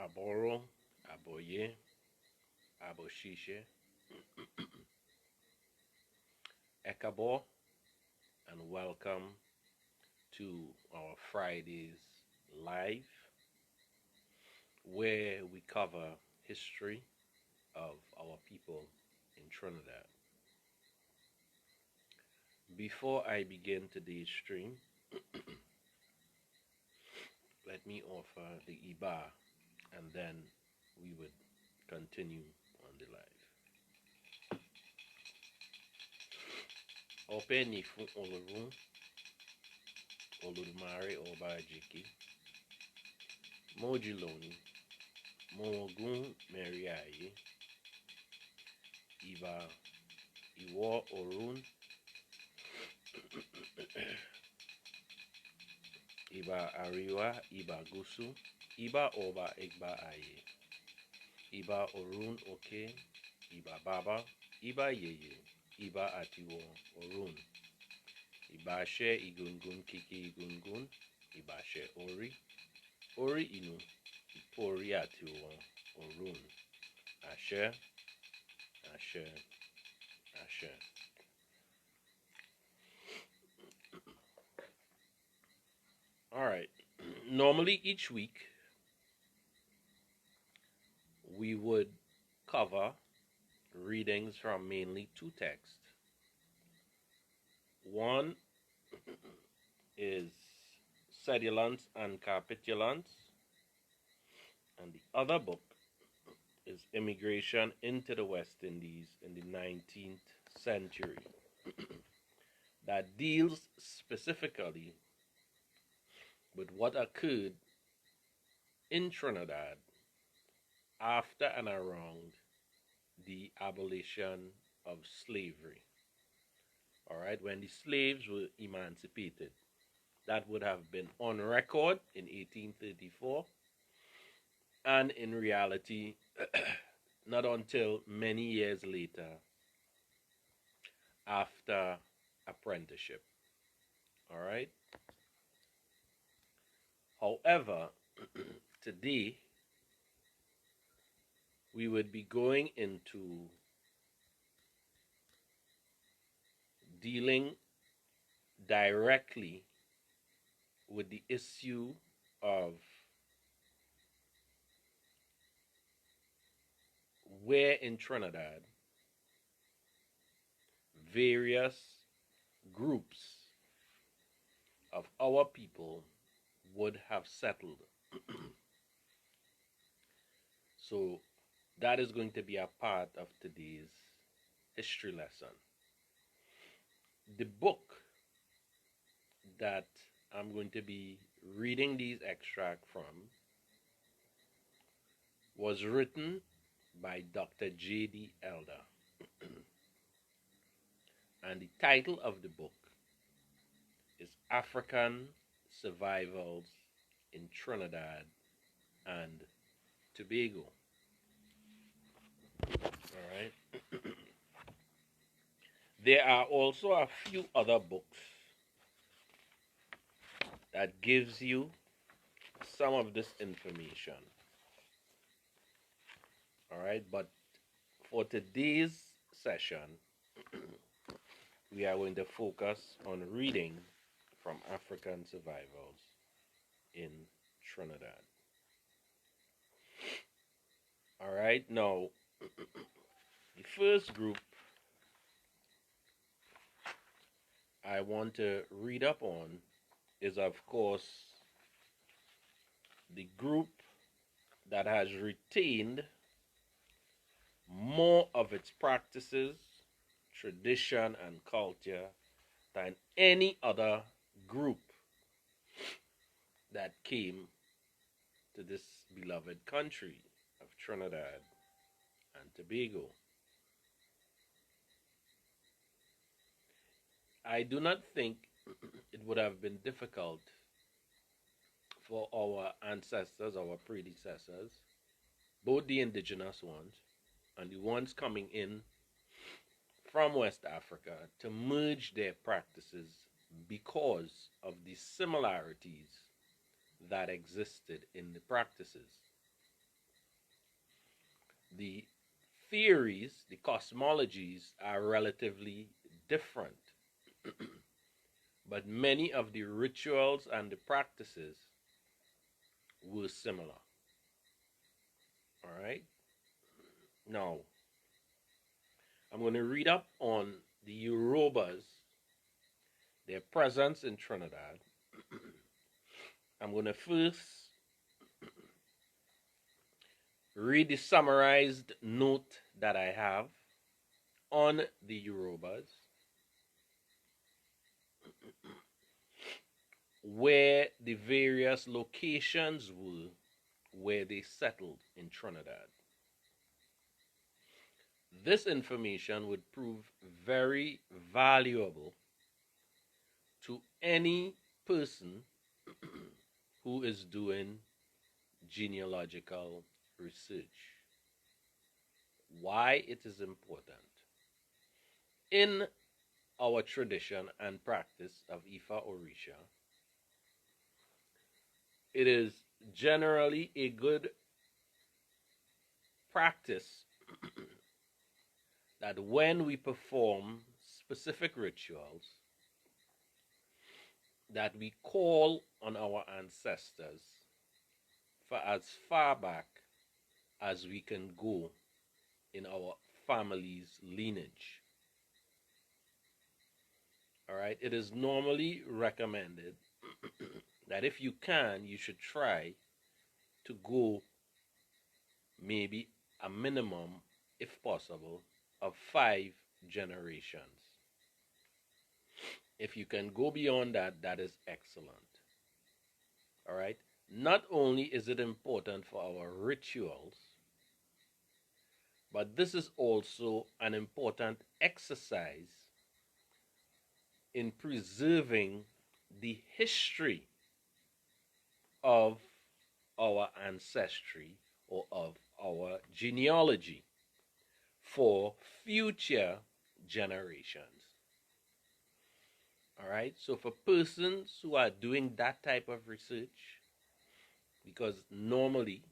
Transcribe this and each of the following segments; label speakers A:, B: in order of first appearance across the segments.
A: Aboro, Aboye, Aboshishe, Ekabo, and welcome to our Fridays live, where we cover history of our people in Trinidad. Before I begin today's stream, let me offer the Iba, and then we would continue on the live. Open Nifu Olorum, Oludumare Obajiki, Mojiloni, Mogun Meriaye, Iba Iwo Orun, Iba Ariwa, Iba Gusu, Iba Oba Igba Aye, Iba Orun Oke, Iba Baba, Iba Yeye, Iba Atiwo Orun, Iba She Igungun Kiki Igungun, Iba She Ori, Ori Inu, Ipori Atiwo Orun, Ashe, Ashe, Ashe. All right. Normally, each week we would cover readings from mainly two texts. One is Cedulants and Capitulants, and the other book is Immigration into the West Indies in the 19th century, that deals specifically with what occurred in Trinidad after and around the abolition of slavery. All right, when the slaves were emancipated, that would have been on record in 1834, and in reality, not until many years later after apprenticeship. All right. However, today we would be going into dealing directly with the issue of where in Trinidad various groups of our people would have settled. So that is going to be a part of today's history lesson. The book that I'm going to be reading these extracts from was written by Dr. J.D. Elder. And the title of the book is African Survivals in Trinidad and Tobago. All right. There are also a few other books that gives you some of this information. All right, but for today's session, we are going to focus on reading from African Survivals in Trinidad. All right, now, the first group I want to read up on is, of course, the group that has retained more of its practices, tradition, and culture than any other group that came to this beloved country of Trinidad and Tobago. I do not think it would have been difficult for our ancestors, our predecessors, both the indigenous ones and the ones coming in from West Africa, to merge their practices because of the similarities that existed in the practices. the theories, the cosmologies are relatively different. But many of the rituals and the practices were similar. All right. Now, I'm going to read up on the Yorubas, their presence in Trinidad. I'm going to first read the summarized note that I have on the Yorubas, where the various locations were where they settled in Trinidad. This information would prove very valuable to any person who is doing genealogical research. Why it is important. In our tradition and practice of Ifa Orisa, it is generally a good practice that when we perform specific rituals, that we call on our ancestors for as far back as we can go in our family's lineage. All right, it is normally recommended that if you can, you should try to go maybe a minimum, if possible, of 5 generations. If you can go beyond that, that is excellent. All right. Not only is it important for our rituals, but this is also an important exercise in preserving the history of our ancestry or of our genealogy for future generations. All right, so for persons who are doing that type of research, because normally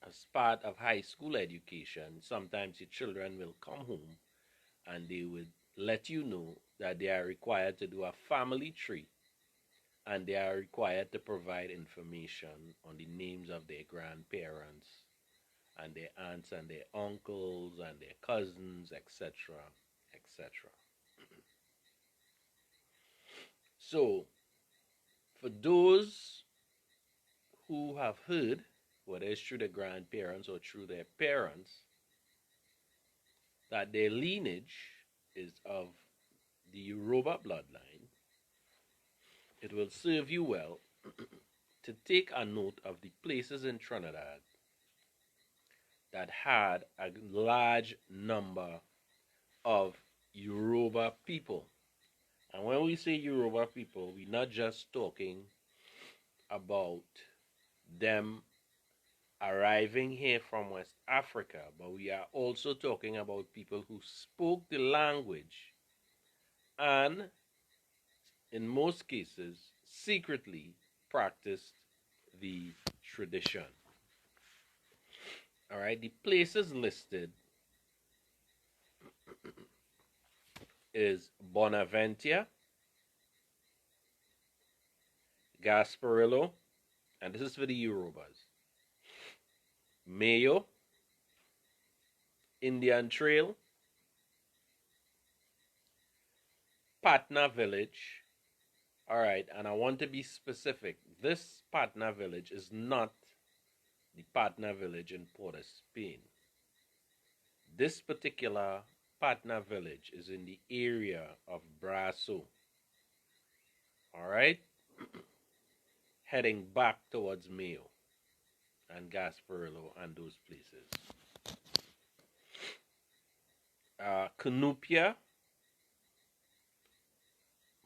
A: as part of high school education, sometimes your children will come home and they would let you know that they are required to do a family tree and they are required to provide information on the names of their grandparents and their aunts and their uncles and their cousins, etc., etc. So, for those who have heard, whether it's through their grandparents or through their parents, that their lineage is of the Yoruba bloodline, it will serve you well to take a note of the places in Trinidad that had a large number of Yoruba people. And when we say Yoruba people, we're not just talking about them arriving here from West Africa, but we are also talking about people who spoke the language and, in most cases, secretly practiced the tradition. All right, the places listed is Bonaventia, Gasparillo, and this is for the Yorubas, Mayo, Indian Trail, Patna Village. All right, and I want to be specific. This Patna Village is not the Patna Village in Port of Spain. This particular Patna Village is in the area of Brasso. All right, heading back towards Mayo and Gasparillo and those places. Canupia,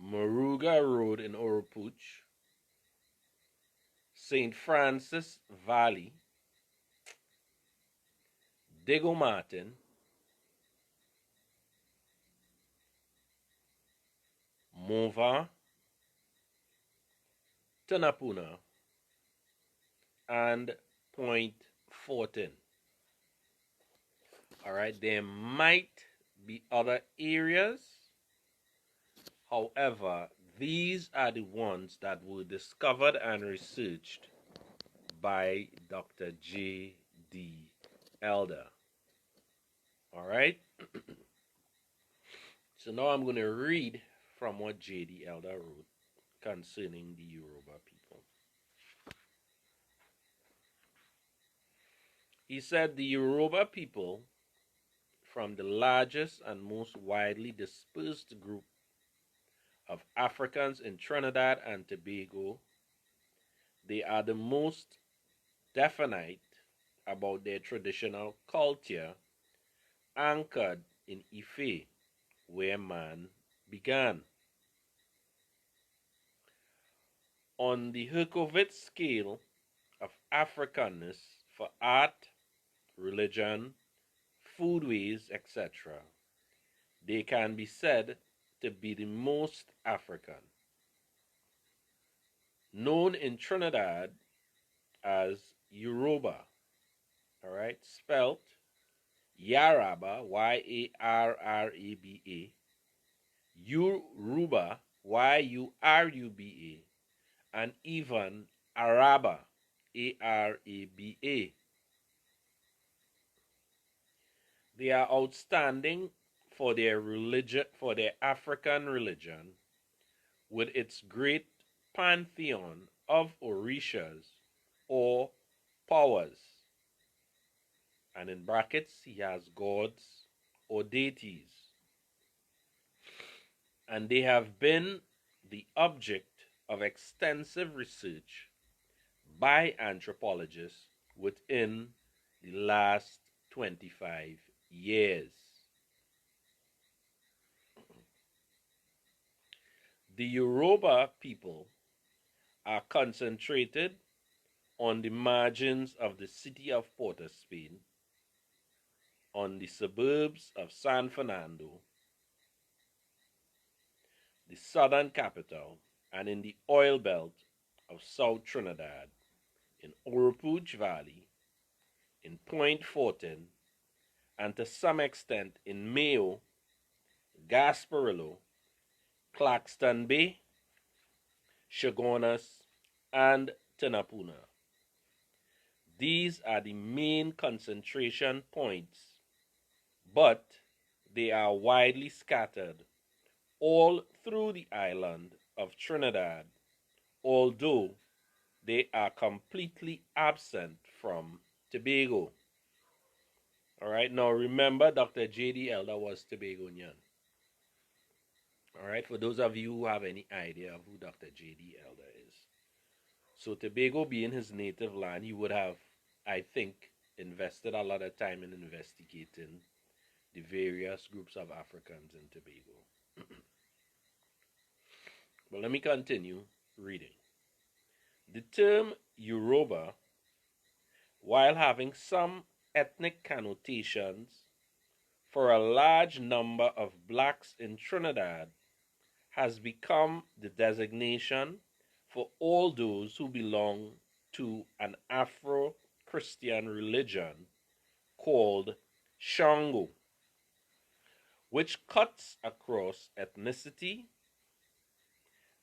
A: Moruga Road in Oropouche, St. Francis Valley, Diego Martin, Mova, Tanapuna, and Point 14. All right, there might be other areas. However, these are the ones that were discovered and researched by Dr. J.D. Elder. All right. So now I'm going to read from what J.D. Elder wrote concerning the Yoruba people. He said the Yoruba people, from the largest and most widely dispersed group of Africans in Trinidad and Tobago, they are the most definite about their traditional culture anchored in Ife, where man began. On the Herkovitz scale of Africanness for art, religion, foodways, etc., they can be said to be the most African. Known in Trinidad as Yoruba, all right, spelt Yaraba, Yarraba, Yoruba, Yuruba, and even Araba, Araba. They are outstanding for their religion, for their African religion, with its great pantheon of Orishas or powers. And in brackets, he has gods or deities. And they have been the object of extensive research by anthropologists within the last 25 years. The Yoruba people are concentrated on the margins of the city of Port of Spain, on the suburbs of San Fernando, the southern capital, and in the oil belt of South Trinidad, in Oropouche Valley, in Point Fortin, and to some extent in Mayo, Gasparillo, Claxton Bay, Chaguanas, and Tinapuna. These are the main concentration points, but they are widely scattered all through the island of Trinidad, although they are completely absent from Tobago. All right, now remember Dr. J.D. Elder was Tobagonian. All right, for those of you who have any idea of who Dr. J.D. Elder is. So Tobago being his native land, he would have, I think, invested a lot of time in investigating the various groups of Africans in Tobago. But let me continue reading. The term Yoruba, while having some ethnic connotations for a large number of blacks in Trinidad, has become the designation for all those who belong to an Afro-Christian religion called Shango, which cuts across ethnicity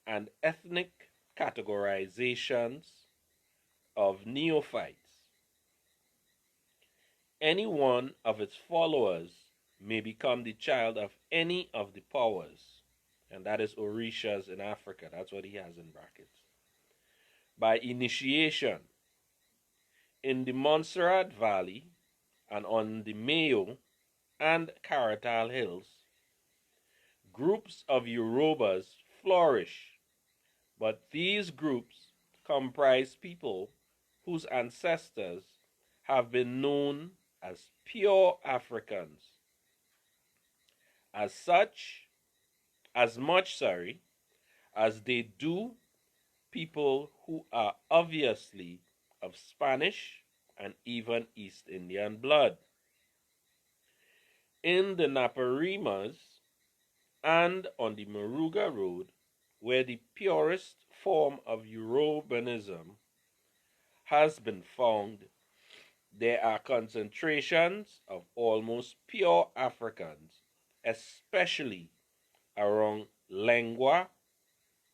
A: and ethnic categorizations of neophytes. Any one of its followers may become the child of any of the powers, and that is Orishas in Africa. That's what he has in brackets. By initiation, in the Montserrat Valley and on the Mayo and Caratal Hills, groups of Yorubas flourish, but these groups comprise people whose ancestors have been known as pure Africans. As much as they do people who are obviously of Spanish and even East Indian blood. In the Naparimas and on the Moruga Road, where the purest form of Yorubanism has been found, there are concentrations of almost pure Africans, especially around Lengua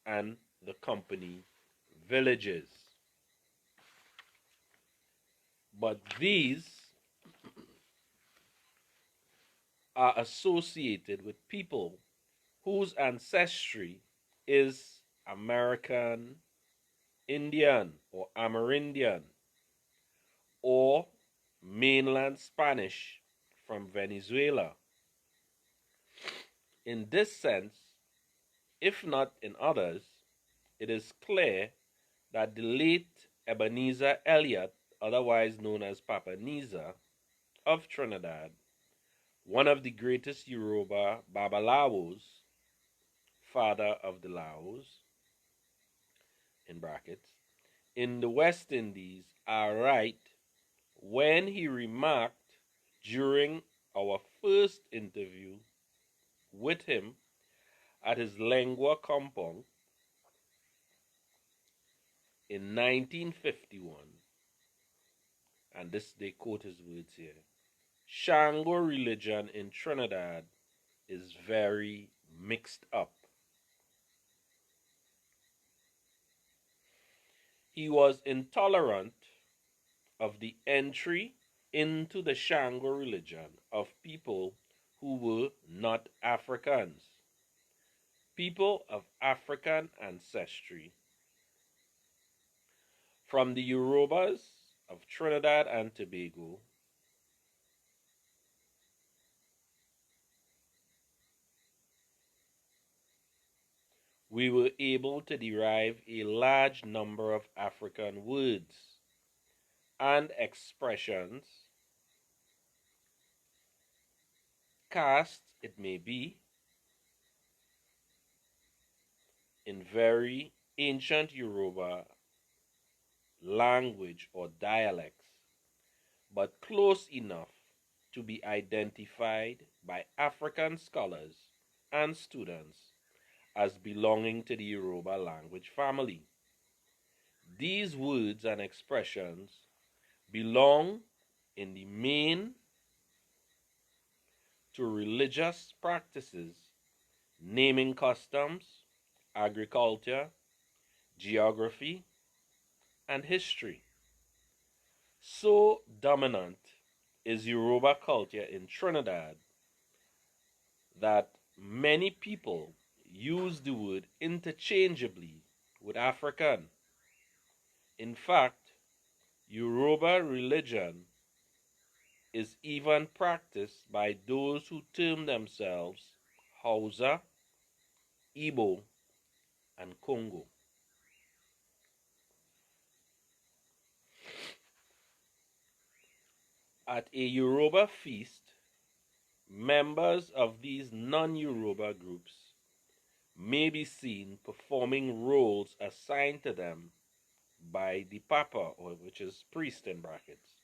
A: and the company villages. But these are associated with people whose ancestry is American Indian or Amerindian or mainland Spanish from Venezuela. In this sense, if not in others, it is clear that the late Ebenezer Elliott, otherwise known as Papa Nisa, of Trinidad, one of the greatest Yoruba Babalawos, father of the Laos, in brackets, in the West Indies are right when he remarked during our first interview with him at his Lengua compound in 1951, and this they quote his words here: Shango religion in Trinidad is very mixed up. He was intolerant of the entry into the Shango religion of people who were not Africans, people of African ancestry. From the Yorubas of Trinidad and Tobago, we were able to derive a large number of African words and expressions, cast, it may be, in very ancient Yoruba language or dialects, but close enough to be identified by African scholars and students as belonging to the Yoruba language family. These words and expressions belong in the main to religious practices, naming customs, agriculture, geography, and history. So dominant is Yoruba culture in Trinidad that many people use the word interchangeably with African. In fact, Yoruba religion is even practiced by those who term themselves Hausa, Igbo, and Congo. At a Yoruba feast, members of these non-Yoruba groups may be seen performing roles assigned to them by the Papa, or which is priest in brackets.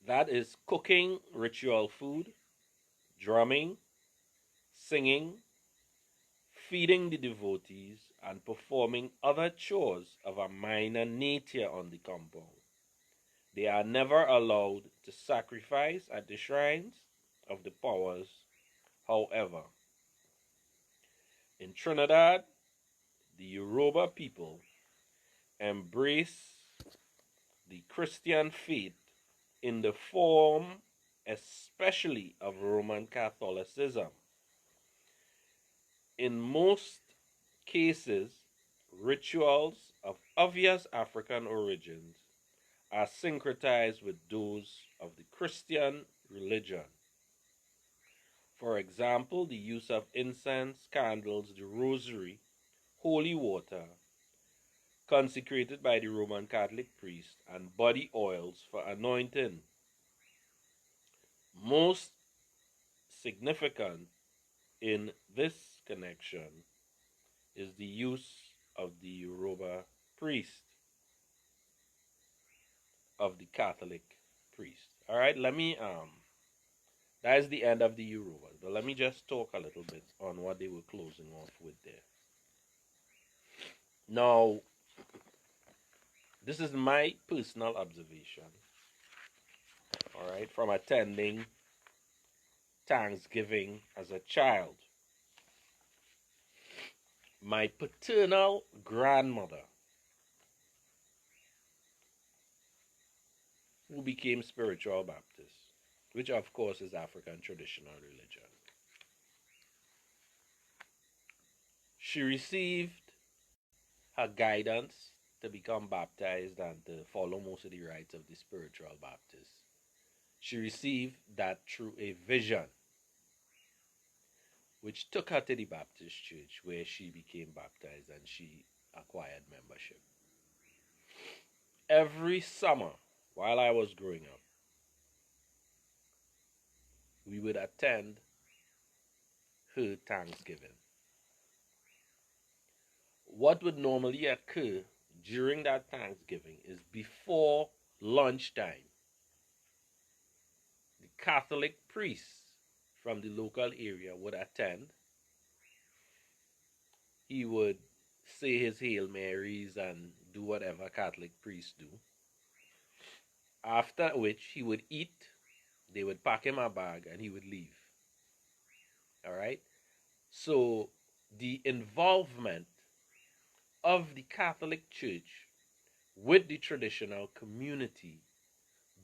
A: That is cooking ritual food, drumming, singing, feeding the devotees, and performing other chores of a minor nature on the compound. They are never allowed to sacrifice at the shrines of the powers, however. In Trinidad, the Yoruba people embrace the Christian faith in the form especially of Roman Catholicism. In most cases, rituals of obvious African origins are syncretized with those of the Christian religion. For example, the use of incense, candles, the rosary, holy water, consecrated by the Roman Catholic priest, and body oils for anointing. Most significant in this connection is the use of the Yoruba priest, of the Catholic priest. All right, that is the end of the Yorubas, but let me just talk a little bit on what they were closing off with there. Now, this is my personal observation. all right, from attending Thanksgiving as a child. My paternal grandmother, who became spiritual Baptist, which of course is African traditional religion. She received her guidance to become baptized and to follow most of the rites of the spiritual Baptist. She received that through a vision, which took her to the Baptist church where she became baptized and she acquired membership. Every summer while I was growing up, we would attend her Thanksgiving. What would normally occur during that Thanksgiving is before lunchtime, the Catholic priest from the local area would attend. He would say his Hail Marys and do whatever Catholic priests do. After which he would eat, they would pack him a bag and he would leave. All right? So the involvement of the Catholic Church with the traditional community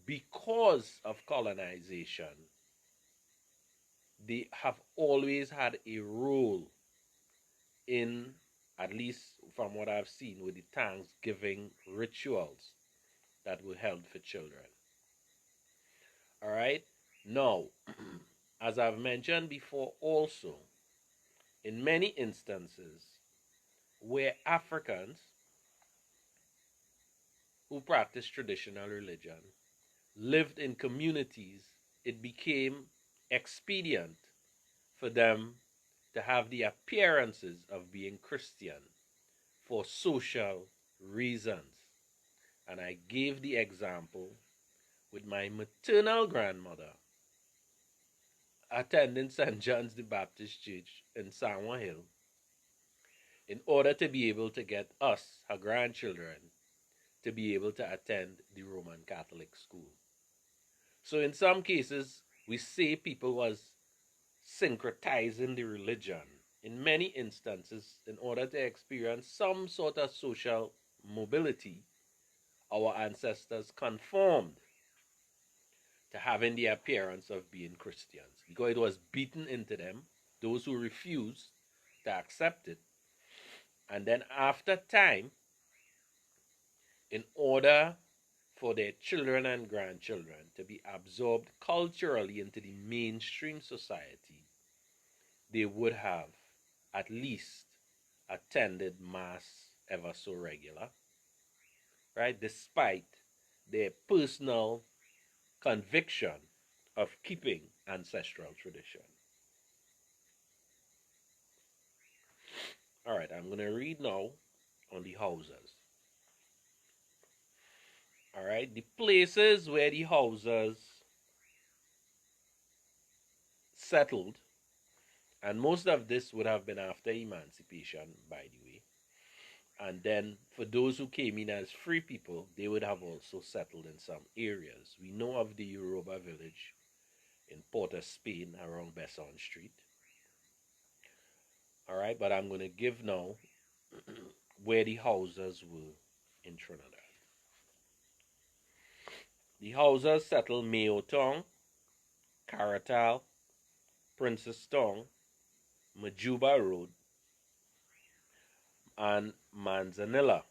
A: because of colonization, they have always had a role in, at least from what I've seen, with the Thanksgiving rituals that were held for children. All right? Now, as I've mentioned before also, in many instances where Africans who practice traditional religion lived in communities, it became expedient for them to have the appearances of being Christian for social reasons. And I gave the example with my maternal grandmother attending St. John's the Baptist Church in Samoa Hill in order to be able to get us, her grandchildren, to be able to attend the Roman Catholic school. So in some cases, we say people was syncretizing the religion. In many instances, in order to experience some sort of social mobility, our ancestors conformed to having the appearance of being Christians because it was beaten into them, those who refused to accept it. And then after time, in order for their children and grandchildren to be absorbed culturally into the mainstream society, they would have at least attended Mass ever so regular, right? Despite their personal conviction of keeping ancestral tradition. All right, I'm going to read now on the Hausas. All right, the places where the Hausas settled, and most of this would have been after emancipation, by the way. And then for those who came in as free people, they would have also settled in some areas. We know of the Yoruba village in Port of Spain around Besson Street. All right, but I'm going to give now where the Hausas were in Trinidad. The Hausas settled Mayo Town, Caratal, Princess Town, Majuba Road, and Manzanilla.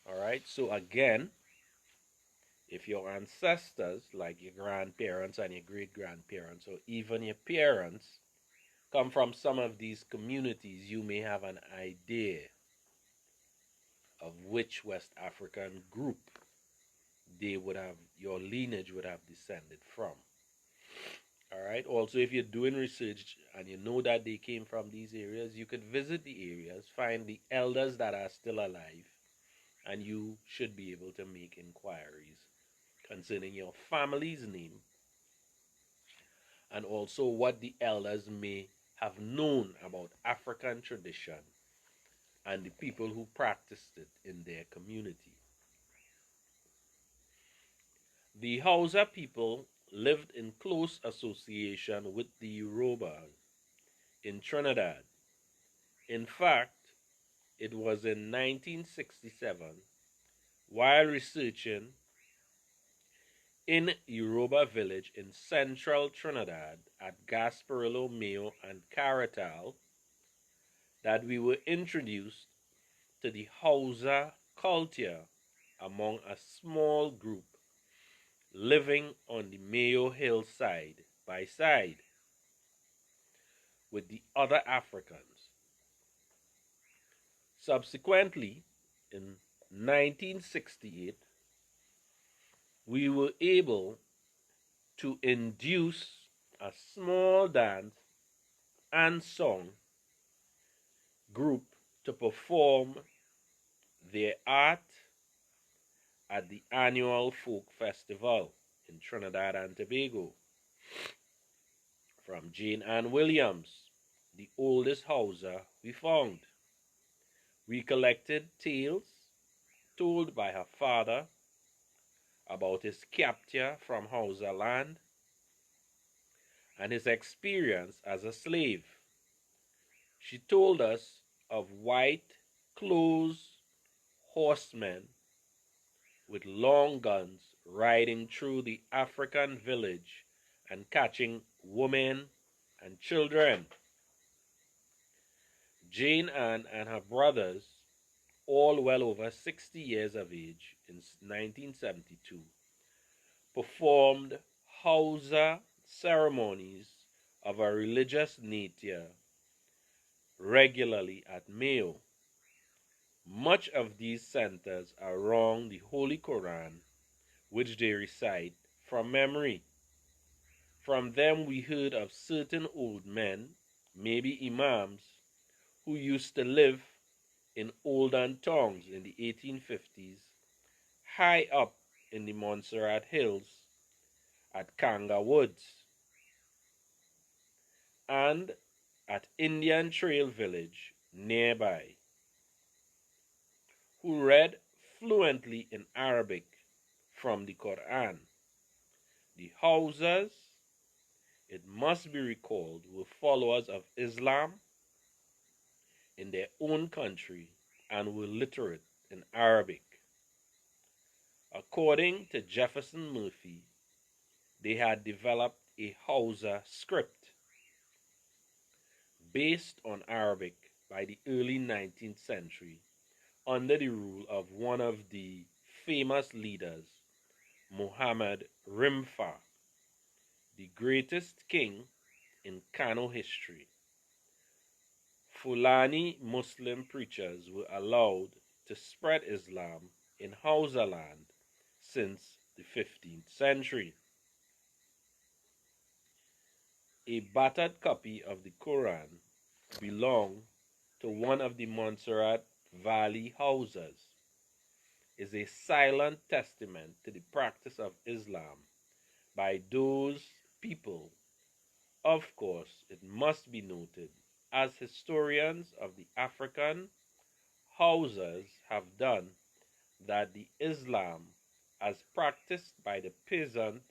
A: All right, so again, if your ancestors, like your grandparents and your great grandparents, or even your parents, come from some of these communities, you may have an idea of which West African group they would have, your lineage would have descended from. All right. Also, if you're doing research and you know that they came from these areas, you could visit the areas, find the elders that are still alive, and you should be able to make inquiries concerning your family's name and also what the elders may have known about African tradition and the people who practiced it in their community. The Hausa people lived in close association with the Yoruba in Trinidad. In fact, it was in 1967, while researching in Yoruba village in central Trinidad at Gasparillo, Mayo, and Caratal, that we were introduced to the Hausa culture among a small group living on the Mayo Hill side by side with the other Africans. Subsequently, in 1968, we were able to induce a small dance and song group to perform their art at the annual folk festival in Trinidad and Tobago. From Jane Ann Williams, the oldest Hausa we found. We collected tales told by her father about his capture from Hausa land and his experience as a slave. She told us of white clothes horsemen with long guns riding through the African village and catching women and children. Jane Ann and her brothers, all well over 60 years of age in 1972, performed Hausa ceremonies of a religious nature regularly at Mayo. Much of these centers around the Holy Quran, which they recite from memory. From them we heard of certain old men, maybe imams, who used to live in olden tongues in the 1850s, high up in the Montserrat Hills at Kanga Woods, and at Indian Trail Village nearby, who read fluently in Arabic from the Quran. The Hausas, it must be recalled, were followers of Islam in their own country and were literate in Arabic. According to Jefferson Murphy, they had developed a Hausa script based on Arabic by the early 19th century under the rule of one of the famous leaders, Muhammad Rimfa, the greatest king in Kano history. Fulani Muslim preachers were allowed to spread Islam in Hausa land since the 15th century. A battered copy of the Quran belonged to one of the Montserrat Valley Hausas is a silent testament to the practice of Islam by those people. Of course, it must be noted, as historians of the African Hausas have done, that the Islam as practiced by the peasant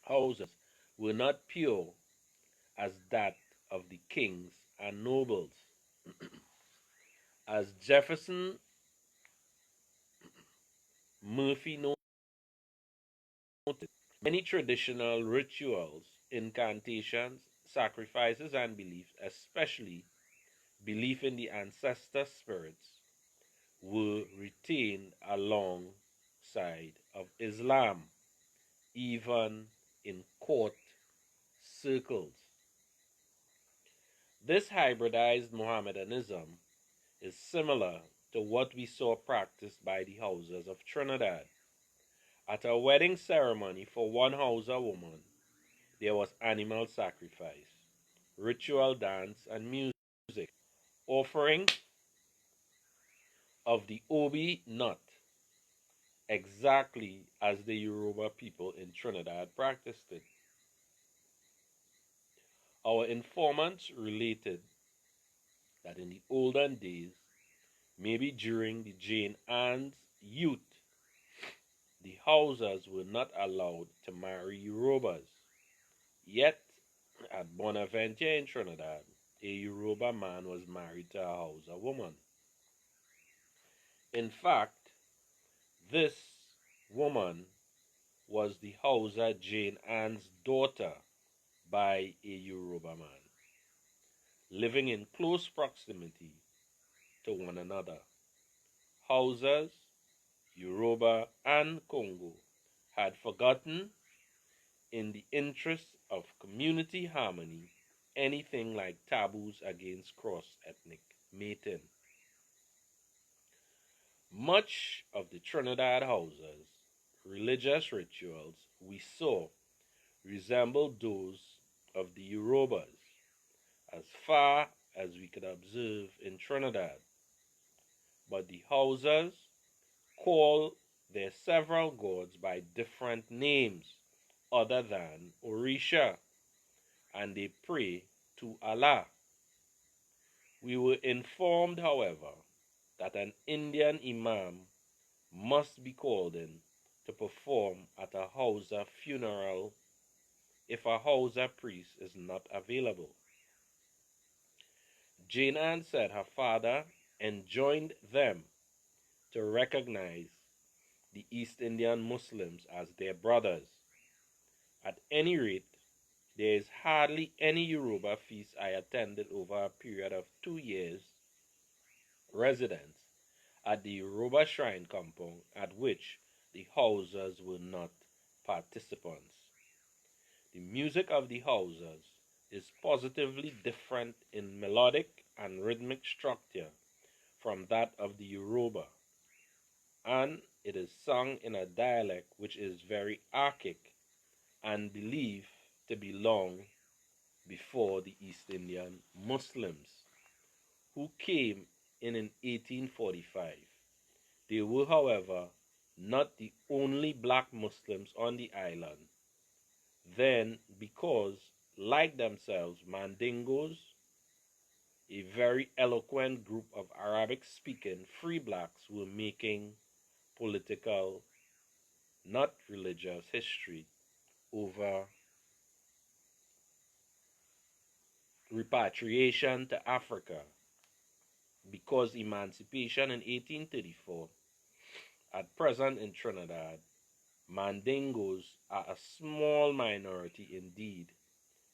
A: Hausas were not pure as that of the kings and nobles. As Jefferson Murphy noted, many traditional rituals, incantations, sacrifices, and beliefs, especially belief in the ancestor spirits, were retained alongside of Islam, even in court circles. This hybridized Mohammedanism is similar to what we saw practiced by the Hausas of Trinidad. At a wedding ceremony for one Hausa woman, there was animal sacrifice, ritual dance and music, offering of the obi nut, exactly as the Yoruba people in Trinidad practiced it. Our informants related that in the olden days, maybe during the Jane Ann's youth, the Hausas were not allowed to marry Yorubas. Yet, at Bonaventure in Trinidad, a Yoruba man was married to a Hausa woman. In fact, this woman was the Hausa Jane Anne's daughter by a Yoruba man, living in close proximity to one another. Hausas, Yoruba, and Congo had forgotten, in the interest of community harmony, anything like taboos against cross-ethnic mating. Much of the Trinidad Hausas' religious rituals we saw resembled those of the Yorubas, as far as we could observe in Trinidad. But the Hausas call their several gods by different names other than Orisa, and they pray to Allah. We were informed, however, that an Indian imam must be called in to perform at a Hausa funeral if a Hausa priest is not available. Jane Anne said her father enjoined them to recognize the East Indian Muslims as their brothers. At any rate, there is hardly any Yoruba feast I attended over a period of 2 years residence at the Yoruba Shrine compound at which the Hausas were not participants. The music of the Hausas is positively different in melodic and rhythmic structure from that of the Yoruba, and it is sung in a dialect which is very archaic and believed to belong before the East Indian Muslims, who came in 1845. They were, however, not the only black Muslims on the island then, because, like themselves, Mandingos, a very eloquent group of Arabic-speaking free blacks, were making political, not religious, history over repatriation to Africa, because emancipation in 1834, at present in Trinidad, Mandingos are a small minority indeed,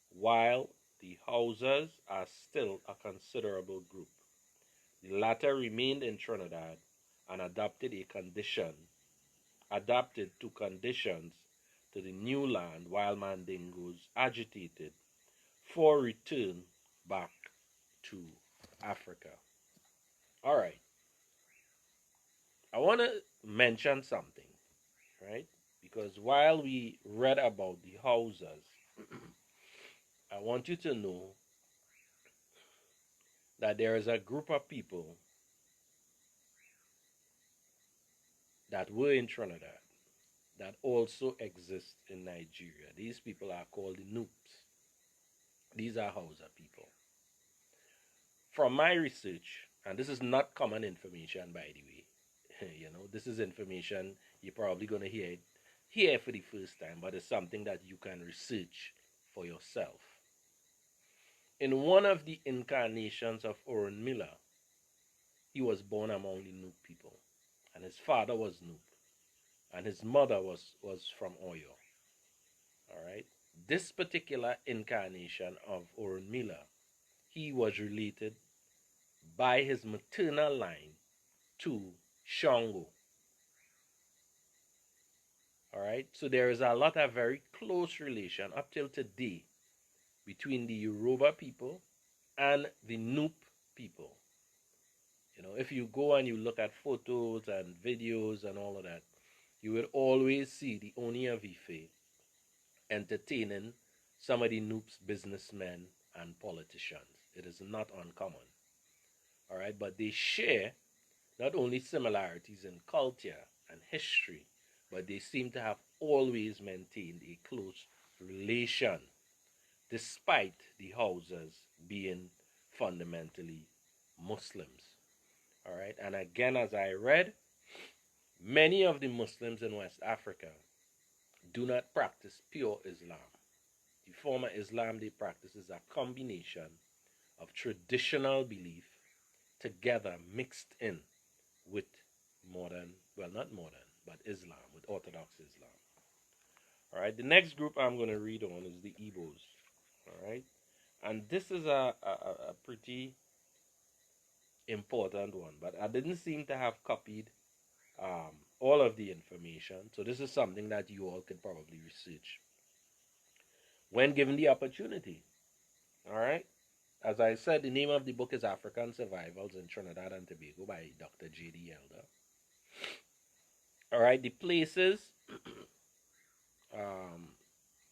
A: while the Hausas are still a considerable group. The latter remained in Trinidad and adapted to conditions to the new land, while Mandingos agitated for return back to Africa. All right. I want to mention something, right? Because while we read about the Hausas, I want you to know that there is a group of people that were in Trinidad that also exist in Nigeria. These people are called the Noops. These are Hausa people. From my research, and this is not common information, by the way, this is information you're probably going to hear for the first time, but it's something that you can research for yourself. In one of the incarnations of Orun Miller, he was born among the Noop people, and his father was Noop, and his mother was from Oyo. All right. This particular incarnation of Orun Miller, he was related by his maternal line to Shango. All right. So there is a lot of very close relation up till today between the Yoruba people and the Noop people. If you go and you look at photos and videos and all of that, you will always see the Oni of Ife entertaining some of the Noops businessmen and politicians. It is not uncommon. All right, but they share not only similarities in culture and history, but they seem to have always maintained a close relation, despite the Hausas being fundamentally Muslims. All right, and again, as I read, Many of the Muslims in West Africa do not practice pure Islam. The former Islam they practice is a combination of traditional belief together mixed in with modern, well, not modern, but Islam, with Orthodox Islam. All right, the next group I'm going to read on is the Igbos. All right, and this is a pretty important one, but I didn't seem to have copied all of the information. So this is something that you all could probably research when given the opportunity. All right. As I said, the name of the book is African Survivals in Trinidad and Tobago by Dr. J.D. Elder. All right. The places um,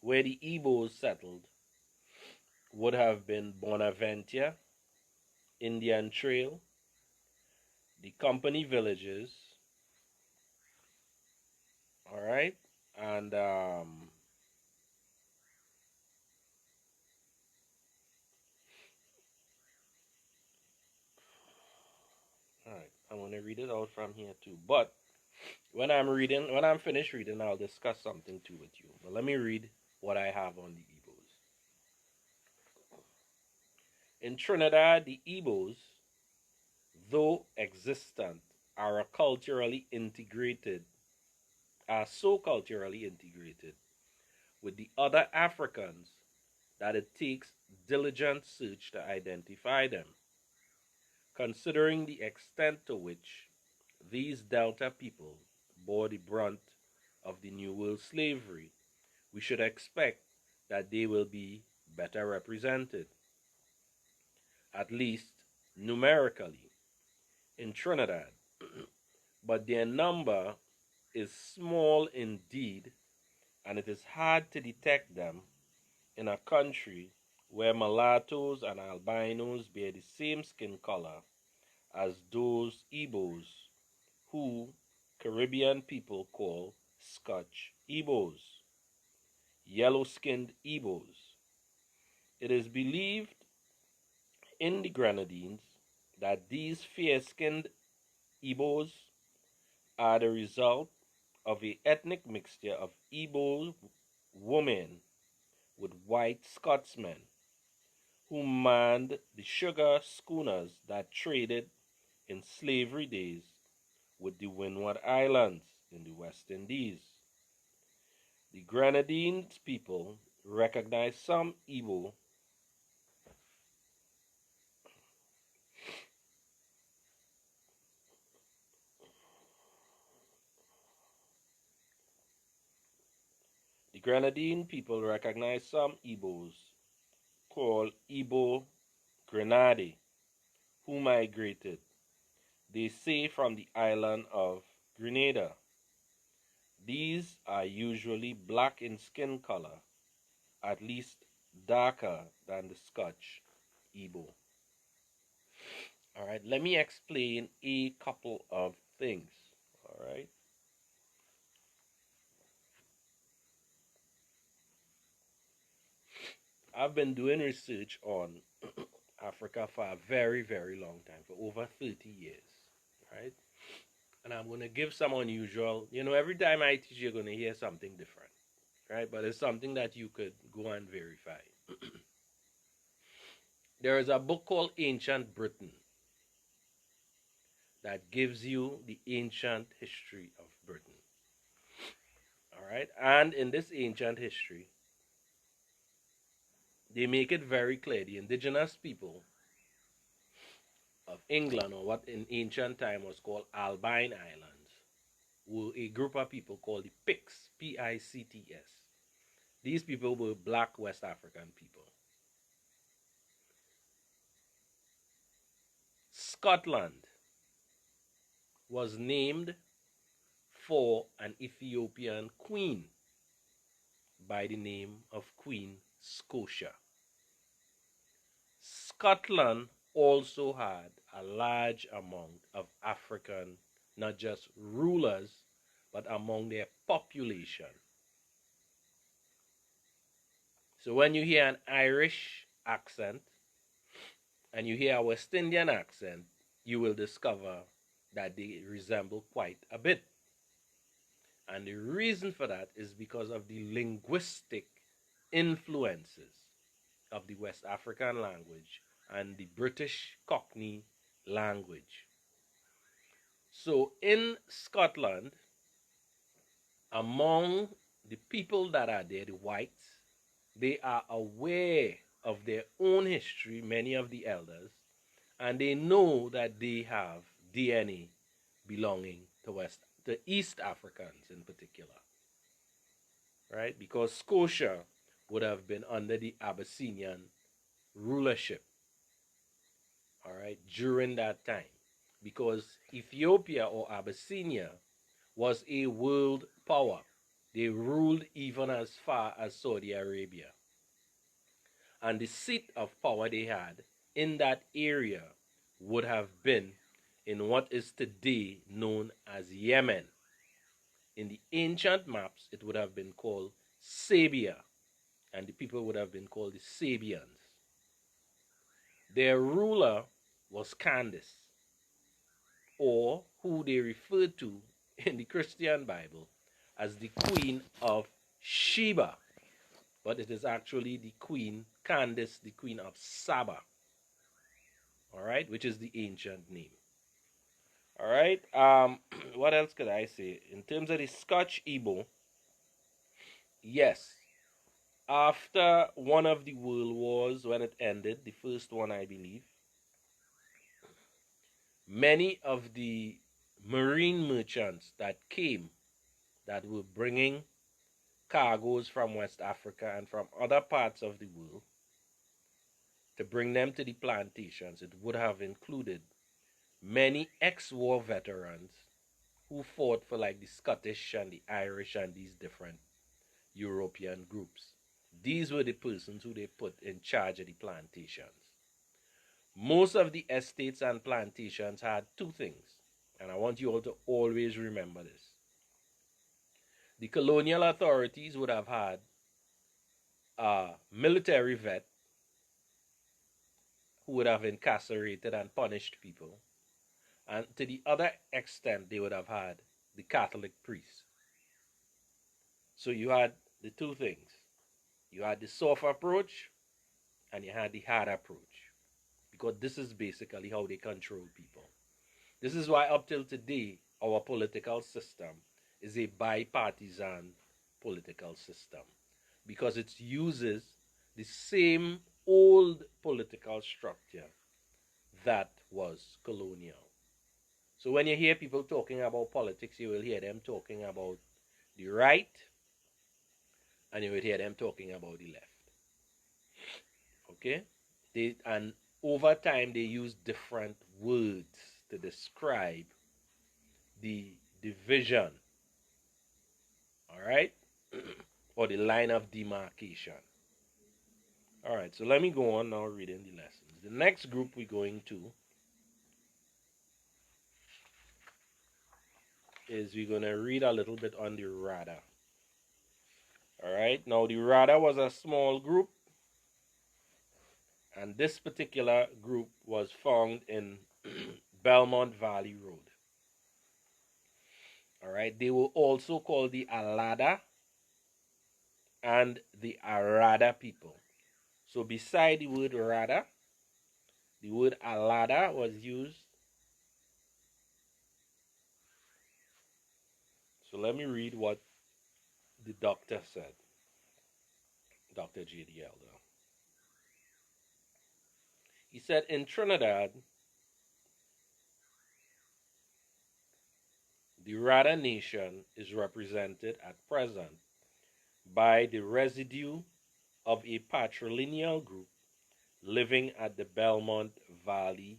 A: where the Igbos settled would have been Bonaventure, Indian Trail, the Company Villages. All right. And all right, I'm going to read it out from here too. But when I'm finished reading, I'll discuss something too with you. But let me read what I have on the Igbos. In Trinidad, the Igbos, though existent, are so culturally integrated with the other Africans that it takes diligent search to identify them. Considering the extent to which these Delta people bore the brunt of the New World slavery, we should expect that they will be better represented, at least numerically, in Trinidad. But their number is small indeed, and it is hard to detect them in a country where mulattoes and albinos bear the same skin color as those Igbos who Caribbean people call Scotch Igbos, yellow-skinned Igbos. It is believed in the Grenadines that these fair-skinned Igbos are the result of a ethnic mixture of Igbo women with white Scotsmen who manned the sugar schooners that traded in slavery days with the Windward Islands in the West Indies. The Grenadines people recognize some Igbo The Grenadine people recognize some Igbos called Igbo Grenade who migrated, they say, from the island of Grenada. These are usually black in skin color, at least darker than the Scotch Igbo. All right, let me explain a couple of things. All right. I've been doing research on Africa for a very, very long time, for over 30 years, right? And I'm going to give some unusual, every time I teach, you're going to hear something different, right? But it's something that you could go and verify. There is a book called Ancient Britain that gives you the ancient history of Britain, all right? And in this ancient history, they make it very clear the indigenous people of England, or what in ancient time was called Albine Islands, were a group of people called the Picts, Picts. These people were black West African people. Scotland was named for an Ethiopian queen by the name of Queen Scotia. Scotland also had a large amount of African, not just rulers, but among their population. So when you hear an Irish accent and you hear a West Indian accent, you will discover that they resemble quite a bit. And the reason for that is because of the linguistic influences of the West African language and the British Cockney language. So in Scotland, among the people that are there, the whites, they are aware of their own history, many of the elders, and they know that they have DNA belonging to East Africans in particular, right? Because Scotia would have been under the Abyssinian rulership, all right, during that time. Because Ethiopia or Abyssinia was a world power. They ruled even as far as Saudi Arabia. And the seat of power they had in that area would have been in what is today known as Yemen. In the ancient maps, it would have been called Sabia, and the people would have been called the Sabians. Their ruler was Candace, or who they referred to in the Christian Bible as the Queen of Sheba, but it is actually the Queen Candace, the Queen of Saba, all right, which is the ancient name. All right, what else could I say? In terms of the Scotch Igbo, yes, after one of the world wars, when it ended, the first one, I believe, many of the marine merchants that came, that were bringing cargoes from West Africa and from other parts of the world to bring them to the plantations, it would have included many ex-war veterans who fought for like the Scottish and the Irish and these different European groups. These were the persons who they put in charge of the plantations. Most of the estates and plantations had two things, and I want you all to always remember this. The colonial authorities would have had a military vet who would have incarcerated and punished people, and to the other extent, they would have had the Catholic priest. So you had the two things. You had the soft approach and you had the hard approach, because this is basically how they control people. This is why up till today, our political system is a bipartisan political system, because it uses the same old political structure that was colonial. So when you hear people talking about politics, you will hear them talking about the right and you will hear them talking about the left. Okay? And over time they use different words to describe the division. All right? Or the line of demarcation. All right, so let me go on now reading the lessons. The next group we're going to is we're going to read a little bit on the Rada. All right, now the Rada was a small group, and this particular group was found in Belmont Valley Road. All right, they were also called the Alada and the Arada people. So beside the word Rada, the word Alada was used. So let me read what the doctor said, Dr. J.D. Elder. He said, in Trinidad, the Rada nation is represented at present by the residue of a patrilineal group living at the Belmont Valley,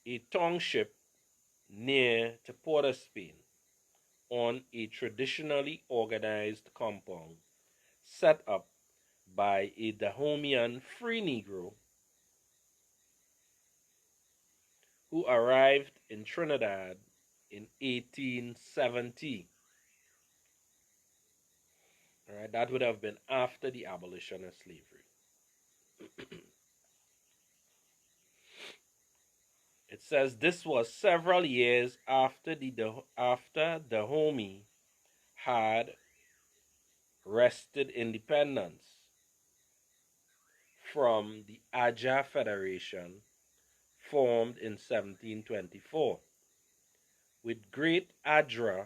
A: a township near to Port of Spain, on a traditionally organized compound set up by a Dahomian free Negro who arrived in Trinidad in 1870. All right, that would have been after the abolition of slavery. It says this was several years after after the Dahomey had wrested independence from the Aja Federation formed in 1724, with Great Adra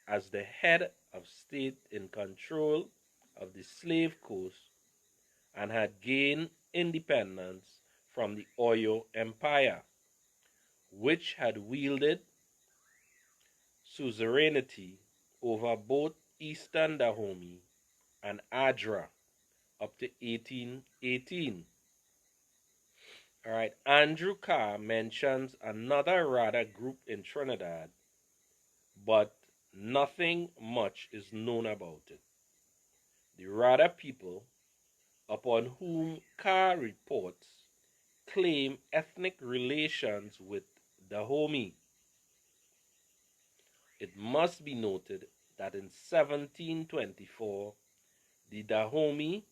A: as the head of state in control of the slave coast, and had gained independence from the Oyo Empire, which had wielded suzerainty over both Eastern Dahomey and Adra up to 1818. All right, Andrew Carr mentions another Rada group in Trinidad, but nothing much is known about it. The Rada people, upon whom Carr reports, claim ethnic relations with Dahomey. It must be noted that in 1724, the Dahomey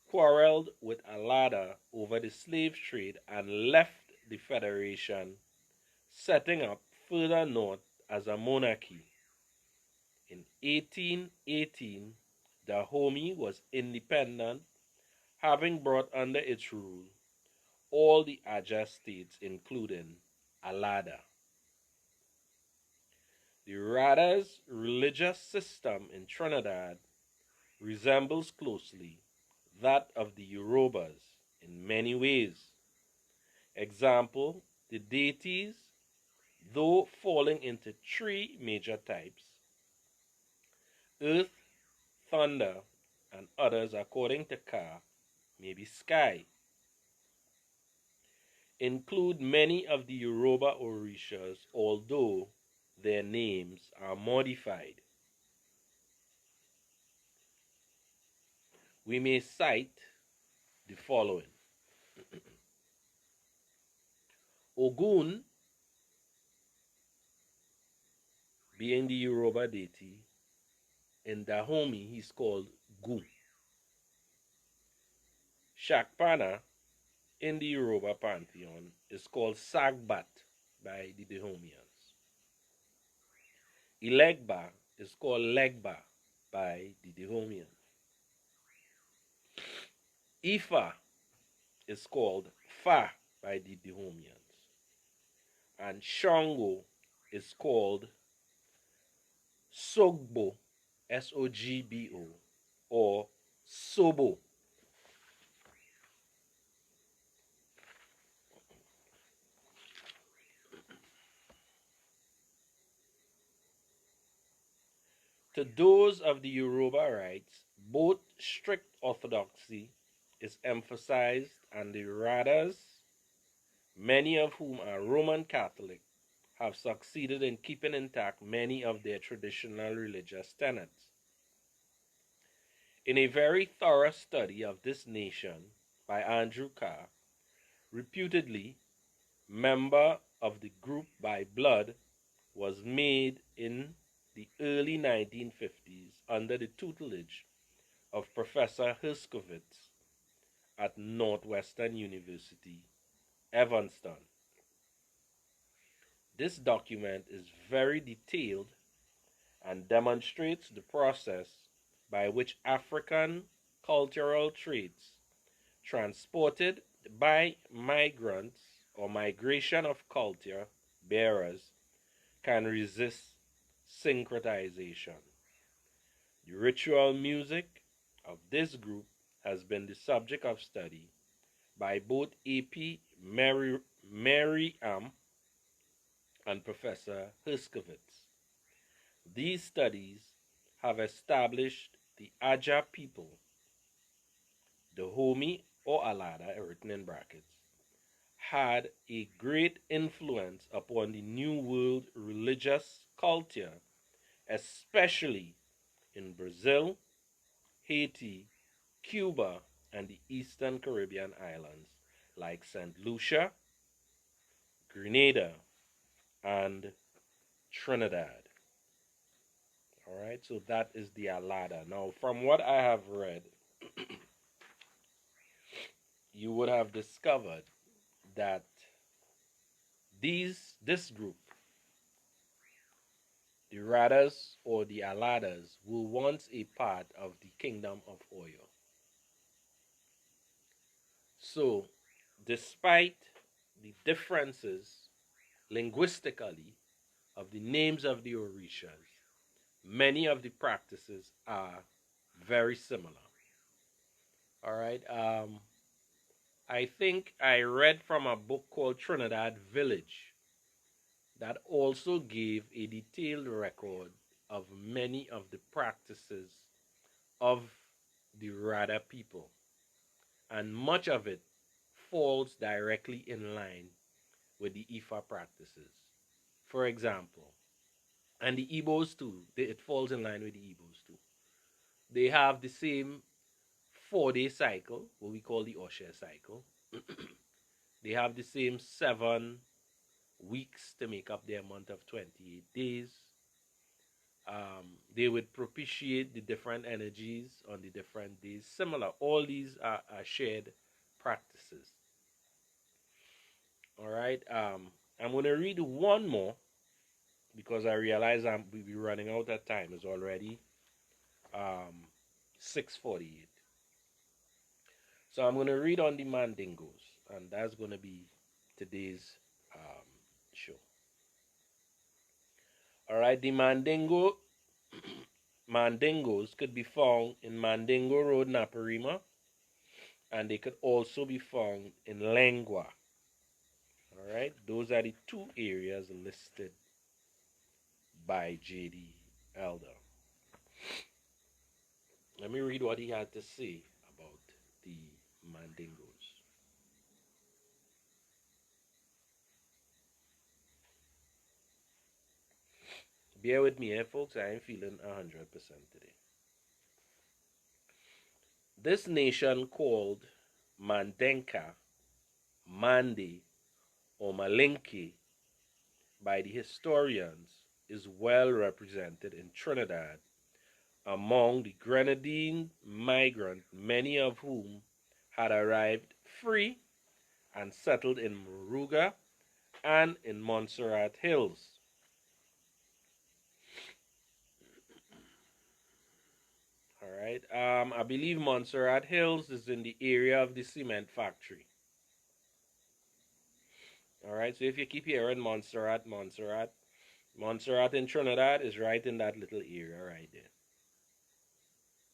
A: quarreled with Alada over the slave trade and left the Federation, setting up further north as a monarchy. In 1818, Dahomey was independent, having brought under its rule all the Aja states, including Alada. The Rada's religious system in Trinidad resembles closely that of the Yorubas in many ways. Example, the deities, though falling into three major types, earth, thunder, and others, according to Carr, may be sky, include many of the Yoruba Orishas, although their names are modified. We may cite the following. Ogun, being the Yoruba deity, in Dahomey he's called Gu. Shakpana, in the Yoruba pantheon, is called Sagbat by the Dahomians. Ilegba is called Legba by the Dahomians. Ifa is called Fa by the Dahomians. And Shango is called Sogbo, Sogbo, or Sobo. To those of the Yoruba rites, both strict orthodoxy is emphasized, and the Radas, many of whom are Roman Catholic, have succeeded in keeping intact many of their traditional religious tenets. In a very thorough study of this nation by Andrew Carr, reputedly member of the group by blood, was made in the early 1950s under the tutelage of Professor Herskovits at Northwestern University, Evanston. This document is very detailed and demonstrates the process by which African cultural traits transported by migrants or migration of culture bearers can resist syncretization. The ritual music of this group has been the subject of study by both A.P. Merriam and Professor Herskovits. These studies have established the Aja people, Dahomey or Alada, written in brackets, had a great influence upon the New World religious culture, especially in Brazil, Haiti, Cuba, and the Eastern Caribbean islands like St. Lucia, Grenada, and Trinidad. All right, so that is the Alada. Now, from what I have read, you would have discovered that This group, the Radas or the Aladas, were once a part of the kingdom of Oyo. So, despite the differences linguistically of the names of the Orishas, many of the practices are very similar. All right. I think I read from a book called Trinidad Village that also gave a detailed record of many of the practices of the Rada people, and much of it falls directly in line with the Ifa practices. For example, and the Igbos too, it falls in line with the Igbos too. They have the same 4 day cycle, what we call the Osher cycle. They have the same 7 weeks to make up their month of 28 days. They would propitiate the different energies on the different days. Similar, all these are shared practices. All right. I'm going to read one more because I realize we'll be running out of time. It's already 6:48. So I'm going to read on the Mandingos, and that's going to be today's show. All right, the Mandingos could be found in Mandingo Road, Naparima, and they could also be found in Lengua. All right, those are the two areas listed by J.D. Elder. Let me read what he had to say about the Mandingos. Bear with me, folks. I am feeling 100% today. This nation called Mandenka, Mandi, or Malinke by the historians is well represented in Trinidad among the Grenadine migrants, many of whom had arrived free and settled in Moruga and in Montserrat Hills. All right. I believe Montserrat Hills is in the area of the cement factory. All right. So if you keep hearing Montserrat, Montserrat in Trinidad is right in that little area right there.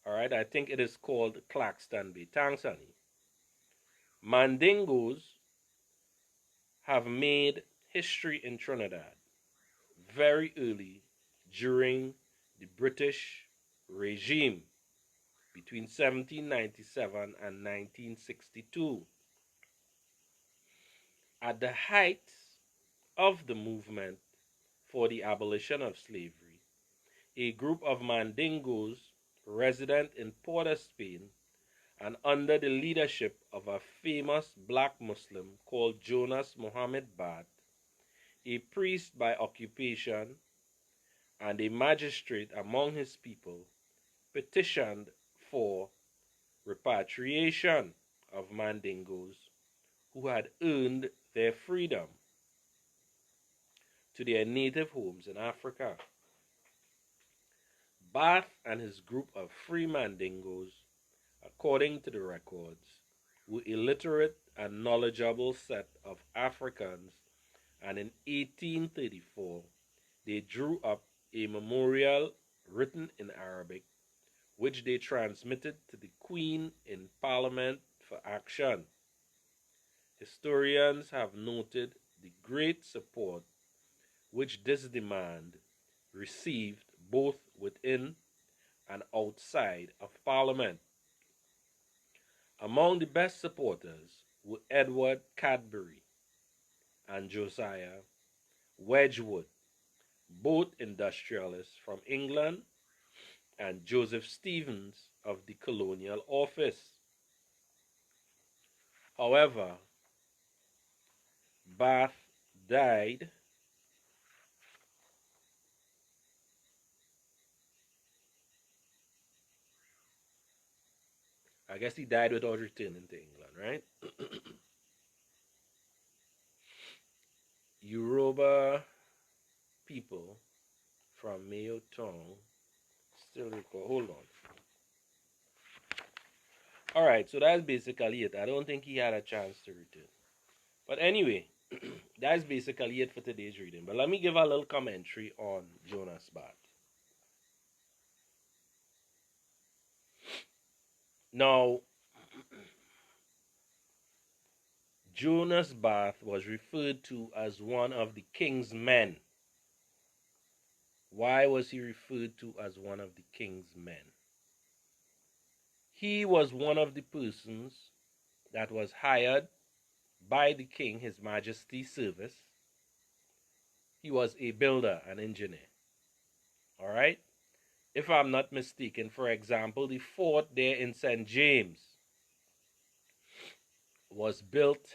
A: All right. I think it is called Claxton Bay. Thanks, honey. Mandingos have made history in Trinidad very early during the British regime between 1797 and 1962. At the height of the movement for the abolition of slavery, a group of Mandingos resident in Port of Spain and under the leadership of a famous black Muslim called Jonas Muhammad Bat, a priest by occupation and a magistrate among his people, petitioned for repatriation of Mandingos who had earned their freedom to their native homes in Africa. Bath and his group of free Mandingos, according to the records, were illiterate and knowledgeable set of Africans, and in 1834 they drew up a memorial written in Arabic, which they transmitted to the Queen in Parliament for action. Historians have noted the great support which this demand received both within and outside of Parliament. Among the best supporters were Edward Cadbury and Josiah Wedgwood, both industrialists from England, and Joseph Stevens of the Colonial Office. However, Bath died I guess he died without returning to England, right? Yoruba people from Mayo Town still record. Hold on. All right, so that's basically it. I don't think he had a chance to return. But anyway, that's basically it for today's reading. But let me give a little commentary on Jonas Bath. Now, Jonas Bath was referred to as one of the king's men. Why was he referred to as one of the king's men? He was one of the persons that was hired by the king, His Majesty's service. He was a builder, an engineer. All right? If I'm not mistaken, for example, the fort there in St. James was built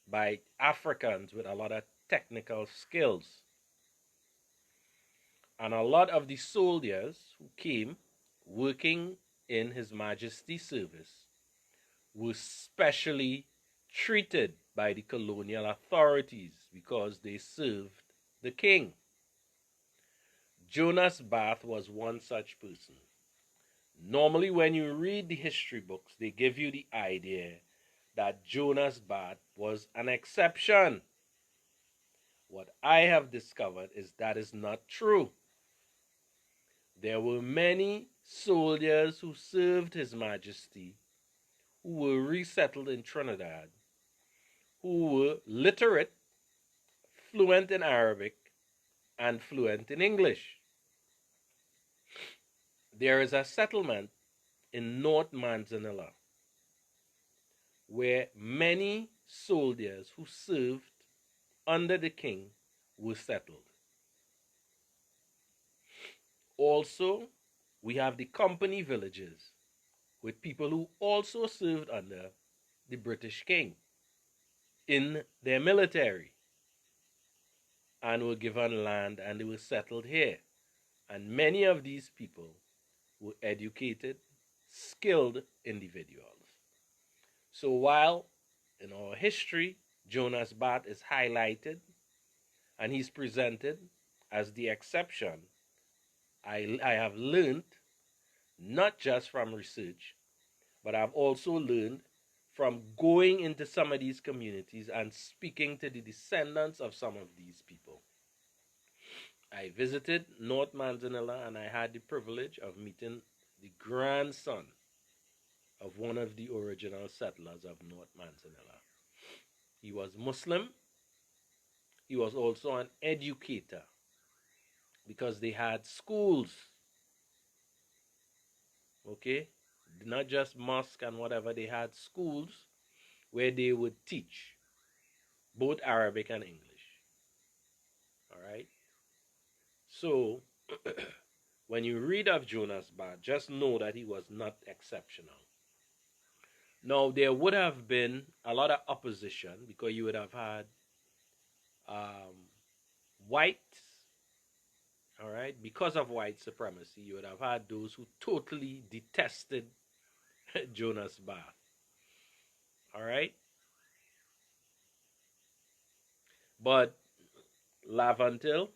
A: by Africans with a lot of technical skills. And a lot of the soldiers who came working in His Majesty's service were specially treated by the colonial authorities because they served the king. Jonas Bath was one such person. Normally, when you read the history books, they give you the idea that Jonas Bath was an exception. What I have discovered is that is not true. There were many soldiers who served His Majesty who were resettled in Trinidad, who were literate, fluent in Arabic, and fluent in English. There is a settlement in North Manzanilla where many soldiers who served under the king were settled. Also, we have the company villages with people who also served under the British king in their military and were given land and they were settled here. And many of these people were educated, skilled individuals. So while in our history, Jonas Bath is highlighted and he's presented as the exception, I have learned, not just from research, but I've also learned from going into some of these communities and speaking to the descendants of some of these people. I visited North Manzanilla and I had the privilege of meeting the grandson of one of the original settlers of North Manzanilla. He was Muslim. He was also an educator because they had schools. Okay? Not just mosque and whatever, they had schools where they would teach both Arabic and English. All right? So, when you read of Jonas Bath, just know that he was not exceptional. Now, there would have been a lot of opposition because you would have had whites, all right? Because of white supremacy, you would have had those who totally detested Jonas Bath, all right? But Laventille,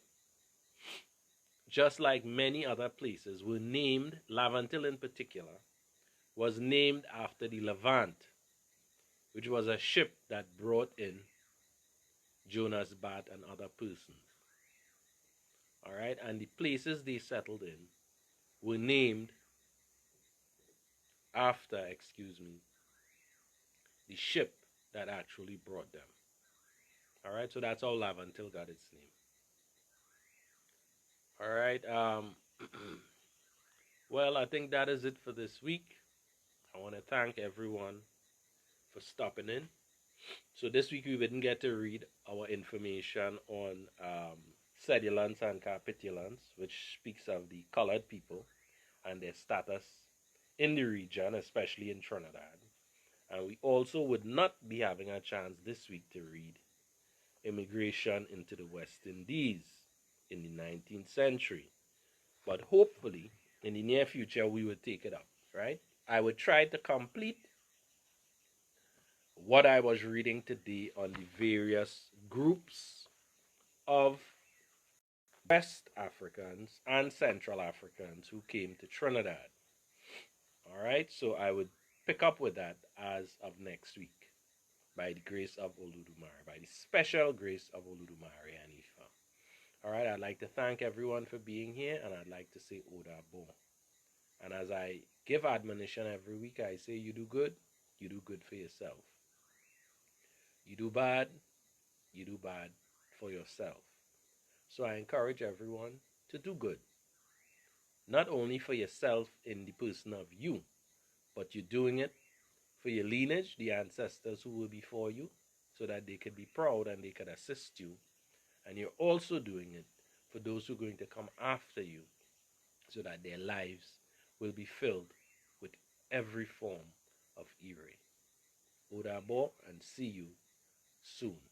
A: just like many other places, were named, Laventille in particular, was named after the Levant, which was a ship that brought in Jonas Bath and other persons. All right, and the places they settled in were named after, the ship that actually brought them. All right, so that's how Laventille got its name. All right, well, I think that is it for this week. I want to thank everyone for stopping in. So this week we didn't get to read our information on cedulants and capitulants, which speaks of the colored people and their status in the region, especially in Trinidad. And we also would not be having a chance this week to read immigration into the West Indies in the 19th century. But hopefully, in the near future, we would take it up, right? I would try to complete what I was reading today on the various groups of West Africans and Central Africans who came to Trinidad. All right, so I would pick up with that as of next week by the grace of Oludumare, by the special grace of Oludumare and Ifa. All right, I'd like to thank everyone for being here, and I'd like to say Odabo. And as I give admonition every week, I say you do good for yourself. You do bad for yourself. So I encourage everyone to do good, not only for yourself in the person of you, but you're doing it for your lineage, the ancestors who were before you, so that they could be proud and they could assist you. And you're also doing it for those who are going to come after you, so that their lives will be filled with every form of Ire. Odabo, and see you soon.